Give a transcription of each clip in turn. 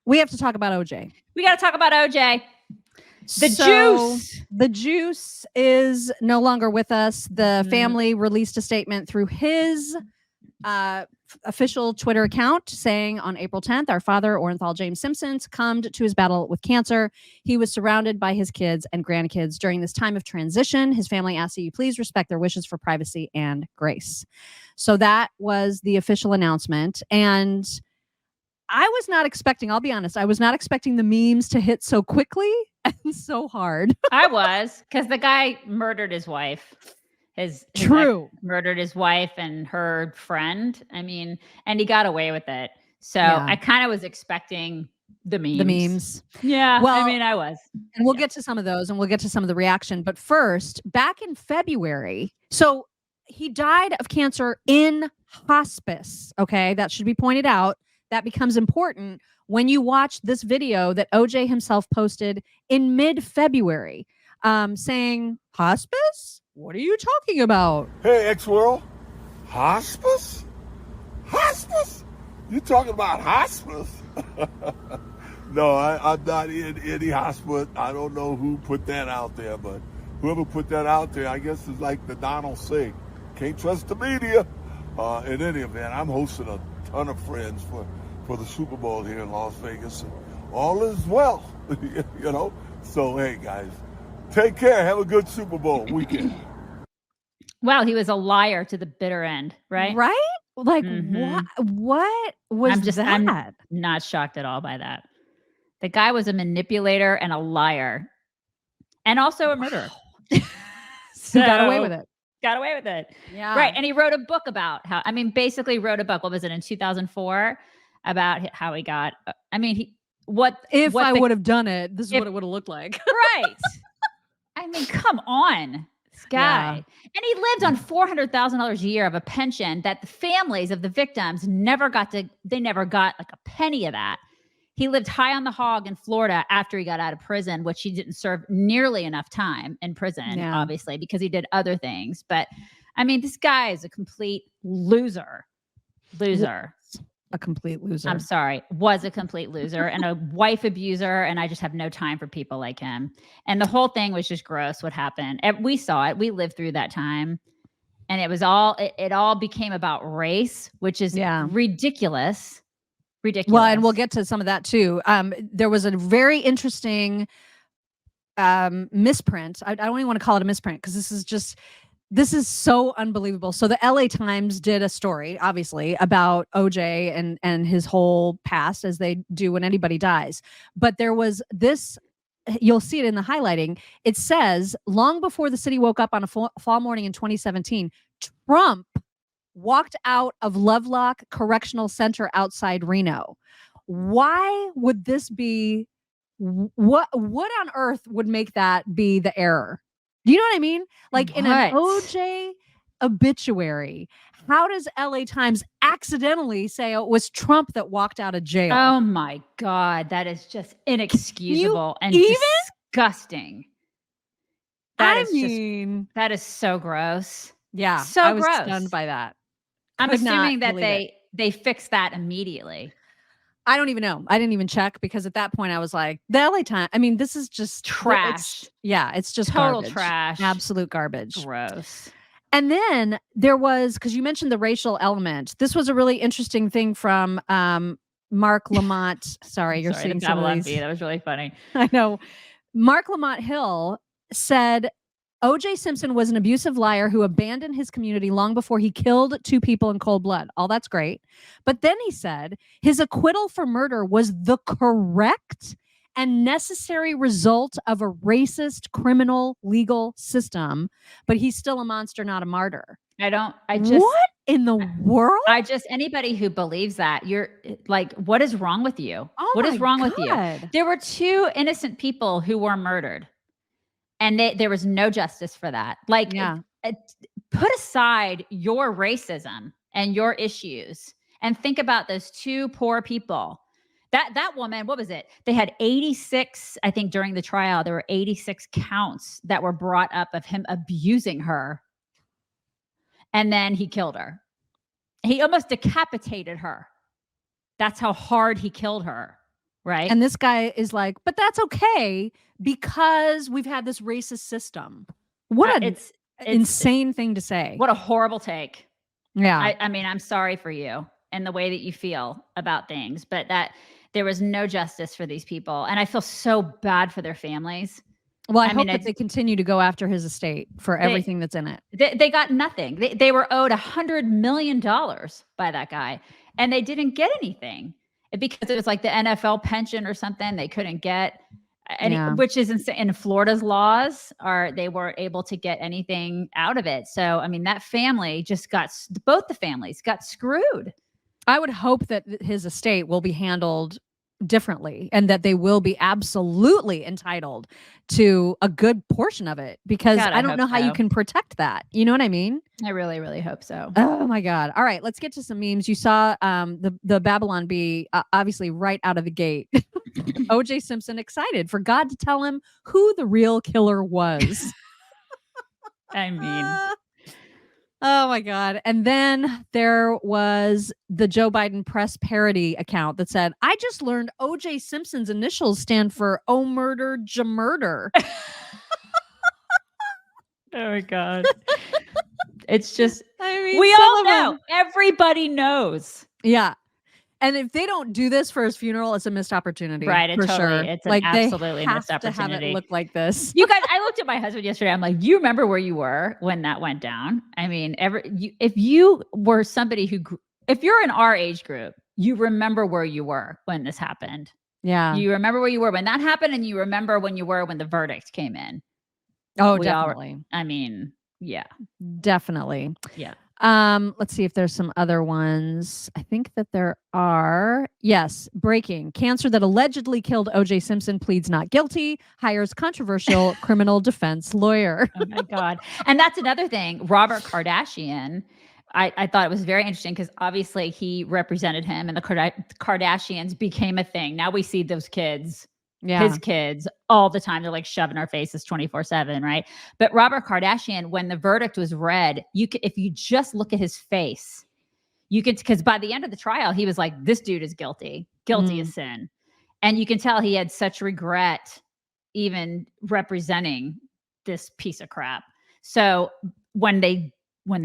We have to talk about OJ. We got to talk about OJ. The juice is no longer with us. The family released a statement through his official Twitter account saying on April 10th, our father, Orenthal James Simpson, succumbed to his battle with cancer. He was surrounded by his kids and grandkids during this time of transition. His family asks that you please respect their wishes for privacy and grace. So that was the official announcement. And I was not expecting, I'll be honest, I was not expecting the memes to hit so quickly and so hard. I was, because the guy murdered his wife. His murdered his wife and her friend. I mean, and he got away with it. So I kind of was expecting the memes. Yeah. Well, I mean, I was. And we'll get to some of those and we'll get to some of the reaction. But first, back in February, so he died of cancer in hospice. Okay. That should be pointed out. That becomes important when you watch this video that OJ himself posted in mid-February saying, hospice? What are you talking about? Hey, X-World. Hospice? Hospice? You talking about hospice? No, I'm not in any hospice. I don't know who put that out there, but whoever put that out there, I guess is like the Donald saying, can't trust the media. In any event, I'm hosting a ton of friends for the Super Bowl here in Las Vegas. And all is well, you know? So, hey, guys, take care. Have a good Super Bowl weekend. Wow, he was a liar to the bitter end, right? Right? Like, what was that? I'm not shocked at all by that. The guy was a manipulator and a liar. And also a murderer. So got away with it. Got away with it. Yeah. Right. And he wrote a book about basically wrote a book. What was it, in 2004? About how he got, I would have done it, this is what it would have looked like. Right. I mean, come on, this guy. Yeah. And he lived on $400,000 a year of a pension that the families of the victims never got like a penny of that. He lived high on the hog in Florida after he got out of prison, which he didn't serve nearly enough time in prison, obviously, because he did other things. But I mean, this guy is a complete loser. A complete loser. I'm sorry, was a complete loser and a wife abuser. And I just have no time for people like him. And the whole thing was just gross. What happened? We saw it. We lived through that time. And it was it all became about race, which is ridiculous. Well, and we'll get to some of that too. There was a very interesting misprint. I don't even want to call it a misprint because this is so unbelievable. So the LA Times did a story, obviously, about OJ and his whole past, as they do when anybody dies. But there was this, you'll see it in the highlighting. It says, long before the city woke up on a fall morning in 2017, Trump walked out of Lovelock Correctional Center outside Reno. Why would this be? What on earth would make that be the error? Do you know what I mean? Like in an OJ obituary, how does LA Times accidentally say it was Trump that walked out of jail? Oh my God, that is just inexcusable and disgusting. That is so gross. Yeah, so I was gross. Stunned by that. I'm assuming that they fixed that immediately. I don't even know. I didn't even check because at that point I was like, the LA Times. I mean, this is just trash. It's just total garbage. Trash. Absolute garbage. Gross. And then there was, because you mentioned the racial element. This was a really interesting thing from Mark Lamont. Sorry, you're seeing some of these. That was really funny. I know. Mark Lamont Hill said O.J. Simpson was an abusive liar who abandoned his community long before he killed 2 people in cold blood. All that's great. But then he said his acquittal for murder was the correct and necessary result of a racist criminal legal system. But he's still a monster, not a martyr. What in the world? Anybody who believes that, you're like, what is wrong with you? Oh, what is wrong with God. you? There were 2 innocent people who were murdered. And there was no justice for that. Like, put aside your racism and your issues and think about those 2 poor people. That woman, what was it? They had 86, I think during the trial, there were 86 counts that were brought up of him abusing her. And then he killed her. He almost decapitated her. That's how hard he killed her. Right. And this guy is like, but that's okay because we've had this racist system. What an insane thing to say. What a horrible take. Yeah. I mean, I'm sorry for you and the way that you feel about things, but that there was no justice for these people. And I feel so bad for their families. Well, I hope that they continue to go after his estate for everything that's in it. They got nothing. They were owed $100 million by that guy, and they didn't get anything because it was like the NFL pension or something. They couldn't get any, which is insane. In Florida's laws they weren't able to get anything out of it. So, I mean, that family both the families got screwed. I would hope that his estate will be handled differently and that they will be absolutely entitled to a good portion of it, because I don't know how you can protect that. You know what I mean? I really, really hope so. Oh my God. All right, let's get to some memes. You saw the Babylon Bee obviously right out of the gate. OJ Simpson excited for God to tell him who the real killer was. I mean, oh my God. And then there was the Joe Biden press parody account that said, I just learned OJ Simpson's initials stand for Oh Murder, Jamurder. Oh my God. It's just, we all know. Everybody knows. Yeah. And if they don't do this for his funeral, it's a missed opportunity. Right. For sure. It's an absolutely missed opportunity. To have it look like this. You guys, I looked at my husband yesterday. I'm like, do you remember where you were when that went down? I mean, if you were somebody if you're in our age group, you remember where you were when this happened. Yeah. You remember where you were when that happened, and you remember when you were when the verdict came in. Oh, definitely. I mean, yeah. Definitely. Yeah. Let's see if there's some other ones. I think that there are. Yes. Breaking. Cancer that allegedly killed OJ Simpson pleads not guilty, hires controversial criminal defense lawyer. Oh my God. And that's another thing. Robert Kardashian, I thought it was very interesting because obviously he represented him, and the Kardashians became a thing. Now we see those kids. Yeah. His kids all the time. They're like shoving our faces 24/7, right? But Robert Kardashian, when the verdict was read, if you just look at his face, you could, because by the end of the trial, he was like, this dude is guilty as sin. And you can tell he had such regret even representing this piece of crap. So when they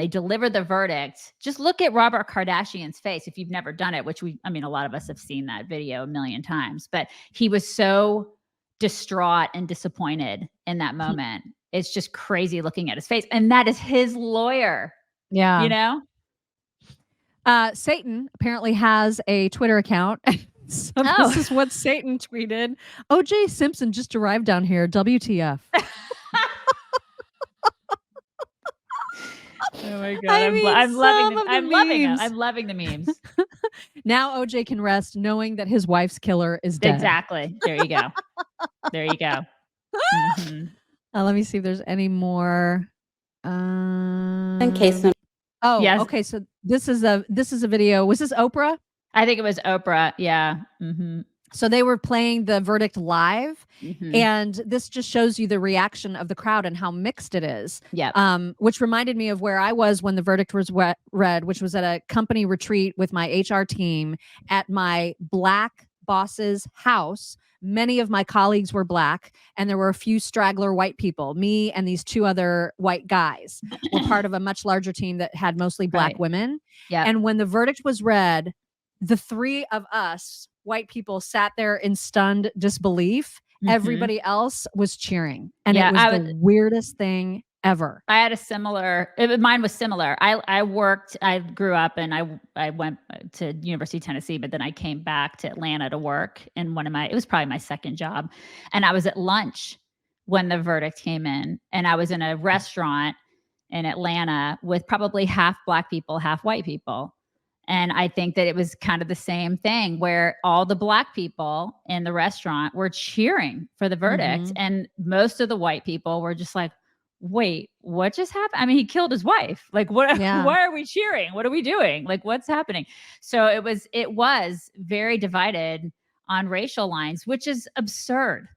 delivered the verdict, just look at Robert Kardashian's face. If you've never done it, which a lot of us have seen that video a million times, but he was so distraught and disappointed in that moment. It's just crazy looking at his face. And that is his lawyer. Yeah. You know? Satan apparently has a Twitter account. So this is what Satan tweeted. OJ Simpson just arrived down here. WTF. Oh my God. I'm loving the memes. Now OJ can rest knowing that his wife's killer is dead. Exactly. There you go. Mm-hmm. Let me see if there's any more. In case no. Oh, yes. Okay. So this is a video. Was this Oprah? I think it was Oprah. Yeah. Mm-hmm. So they were playing the verdict live, and this just shows you the reaction of the crowd and how mixed it is. Yeah. Which reminded me of where I was when the verdict was read, which was at a company retreat with my HR team at my Black boss's house. Many of my colleagues were Black, and there were a few straggler white people. Me and these two other white guys were part of a much larger team that had mostly Black women. Yeah. And when the verdict was read, the three of us white people sat there in stunned disbelief. Everybody else was cheering. And it was the weirdest thing ever. I had mine was similar. I grew up and I went to University of Tennessee, but then I came back to Atlanta to work in it was probably my second job. And I was at lunch when the verdict came in, and I was in a restaurant in Atlanta with probably half Black people, half white people. And I think that it was kind of the same thing where all the Black people in the restaurant were cheering for the verdict. And most of the white people were just like, wait, what just happened? I mean, he killed his wife. Like, what? Yeah. Why are we cheering? What are we doing? Like, what's happening? So it was very divided on racial lines, which is absurd.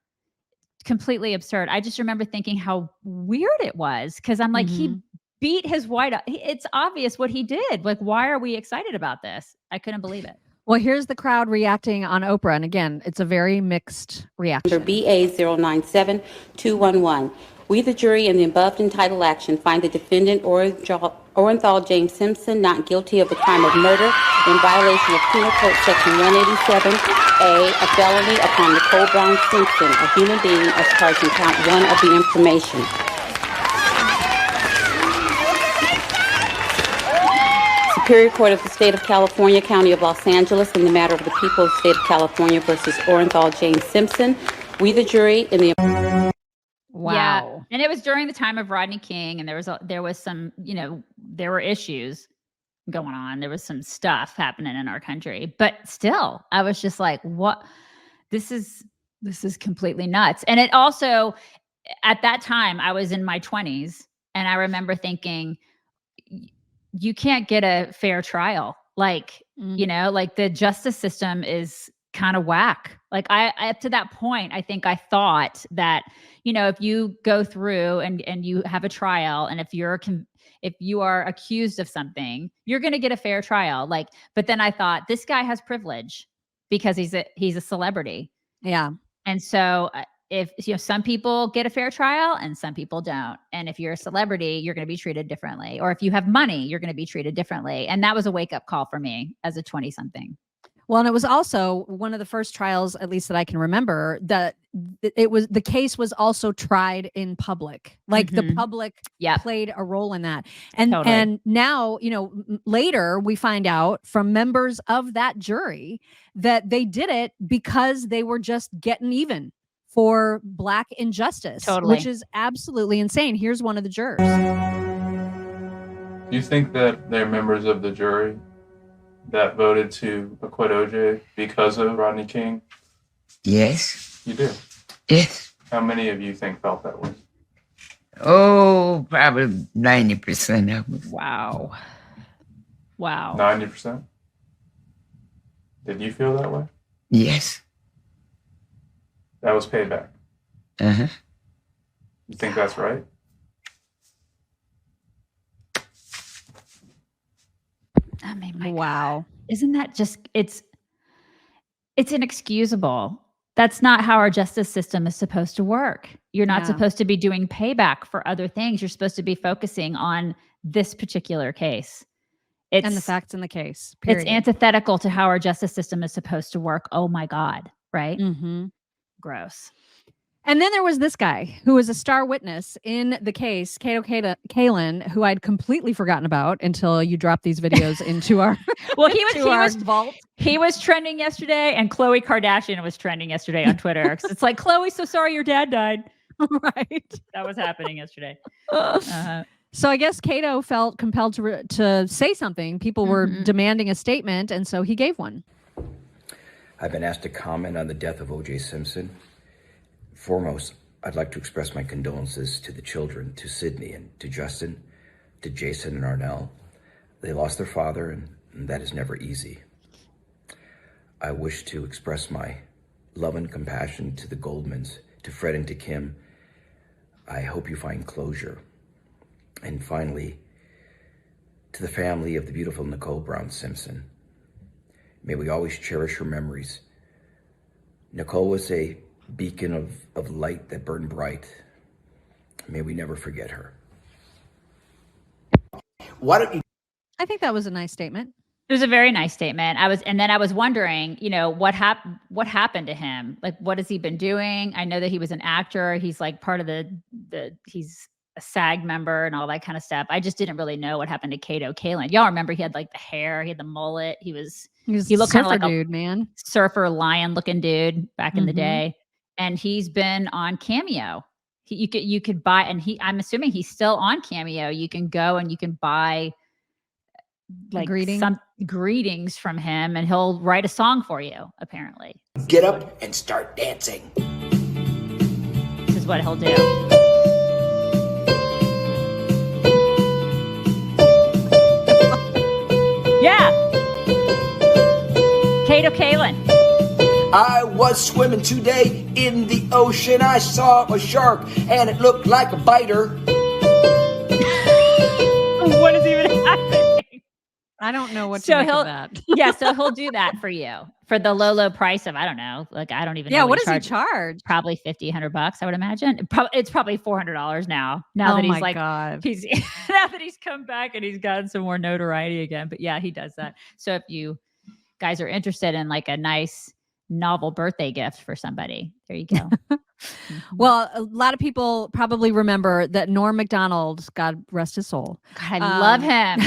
Completely absurd. I just remember thinking how weird it was, because I'm like, he beat his wife. It's obvious what he did. Like, why are we excited about this? I couldn't believe it. Well, here's the crowd reacting on Oprah. And again, it's a very mixed reaction. Number BA097211. We, the jury, in the above entitled action, find the defendant Orenthal James Simpson not guilty of the crime of murder in violation of Penal Code Section 187A, a felony upon Nicole Brown Simpson, a human being, as charged in count 1 of the information. Superior Court of the State of California, County of Los Angeles, in the matter of the people of the State of California versus Orenthal James Simpson. We, the jury, in the... Wow. Yeah. And it was during the time of Rodney King, and there was some, there were issues going on. There was some stuff happening in our country, but still, I was just like, what? This is completely nuts. And it also, at that time, I was in my 20s, and I remember thinking, you can't get a fair trial. Like, like the justice system is kind of whack. Like up to that point, I think I thought that, if you go through and you have a trial, and if you are accused of something, you're going to get a fair trial. Like, but then I thought, this guy has privilege because he's a celebrity. Yeah. And so if some people get a fair trial and some people don't. And if you're a celebrity, you're going to be treated differently. Or if you have money, you're going to be treated differently. And that was a wake-up call for me as a 20-something. Well, and it was also one of the first trials, at least that I can remember, that the case was also tried in public. Like the public played a role in that. And Totally. And now, later we find out from members of that jury that they did it because they were just getting even for Black injustice, Totally. which is absolutely insane. Here's one of the jurors. Do you think that they're members of the jury that voted to acquit OJ because of Rodney King? Yes. You do? Yes. How many of you think felt that way? Oh, probably 90% of them. Wow. 90%? Did you feel that way? Yes. That was payback. Uh-huh. You think that's right? I mean, my wow. God. Isn't that just, it's inexcusable. That's not how our justice system is supposed to work. You're not supposed to be doing payback for other things. You're supposed to be focusing on this particular case. And the facts in the case. Period. It's antithetical to how our justice system is supposed to work. Oh my God. Right? Mm-hmm. Gross. And then there was this guy who was a star witness in the case, Kato Kaelin, who I'd completely forgotten about until you dropped these videos into our well, he was vault. He was trending yesterday, and Khloe Kardashian was trending yesterday on Twitter. It's like, Khloe, so sorry your dad died. Right. That was happening yesterday. So I guess Kato felt compelled to say something. People were demanding a statement, and so he gave one. I've been asked to comment on the death of O.J. Simpson. Foremost, I'd like to express my condolences to the children, to Sydney and to Justin, to Jason and Arnell. They lost their father, and that is never easy. I wish to express my love and compassion to the Goldmans, to Fred and to Kim. I hope you find closure. And finally, to the family of the beautiful Nicole Brown Simpson. May we always cherish her memories. Nicole was a beacon of light that burned bright. May we never forget her. Why don't you? I think that was a nice statement. It was a very nice statement. I was wondering, what happened to him? Like, what has he been doing? I know that he was an actor. He's like part of he's a SAG member and all that kind of stuff. I just didn't really know what happened to Kato Kaelin. Y'all remember he had like the hair, he had the mullet. He looked kind of like a man, surfer lion looking dude back in the day. And he's been on Cameo. You could buy, and I'm assuming he's still on Cameo. You can go and you can buy like some greetings from him, and he'll write a song for you, apparently. Get up and start dancing. This is what he'll do. Yeah. Kato Kaelin. I was swimming today in the ocean. I saw a shark and it looked like a biter. What is even happening? I don't know what to make of that. So he'll do that for you for the low price of, I don't know. Like, I don't even know. Yeah. What does he charge? Probably $50-$100, I would imagine. It's probably $400 now. Now that he's like, he's now that he's come back and he's gotten some more notoriety again. But yeah, he does that. So if you guys are interested in like a nice novel birthday gift for somebody, there you go. Well, a lot of people probably remember that Norm Macdonald, God rest his soul. God, I love him.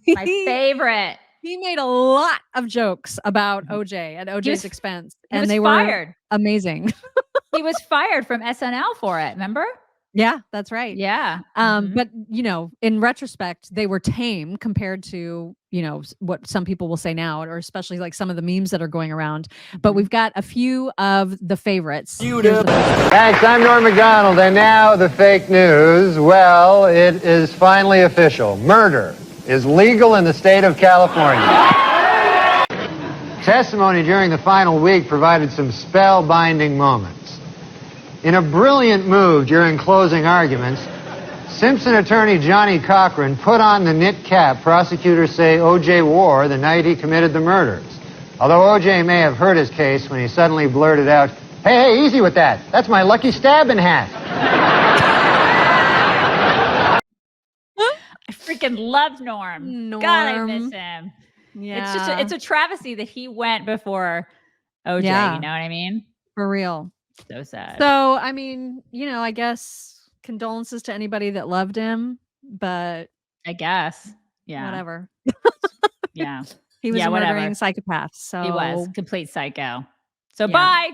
My favorite. He made a lot of jokes about OJ at OJ's expense, and they were amazing. He was fired from SNL for it. Remember? Yeah, that's right. Yeah. But in retrospect, they were tame compared to, what some people will say now, or especially like some of the memes that are going around. But we've got a few of the favorites. Thanks. I'm Norm Macdonald. And now the fake news. Well, it is finally official. Murder is legal in the state of California. Testimony during the final week provided some spellbinding moments. In a brilliant move during closing arguments, Simpson attorney Johnny Cochran put on the knit cap prosecutors say O.J. wore the night he committed the murders. Although O.J. may have hurt his case when he suddenly blurted out, hey, easy with that. That's my lucky stabbing hat. I freaking love Norm. God, I miss him. Yeah. It's a travesty that he went before OJ. Yeah. You know what I mean? For real. So sad. So, I mean, I guess condolences to anybody that loved him, but I guess. Yeah. Whatever. Yeah. He was a murdering psychopath. So he was complete psycho. So bye.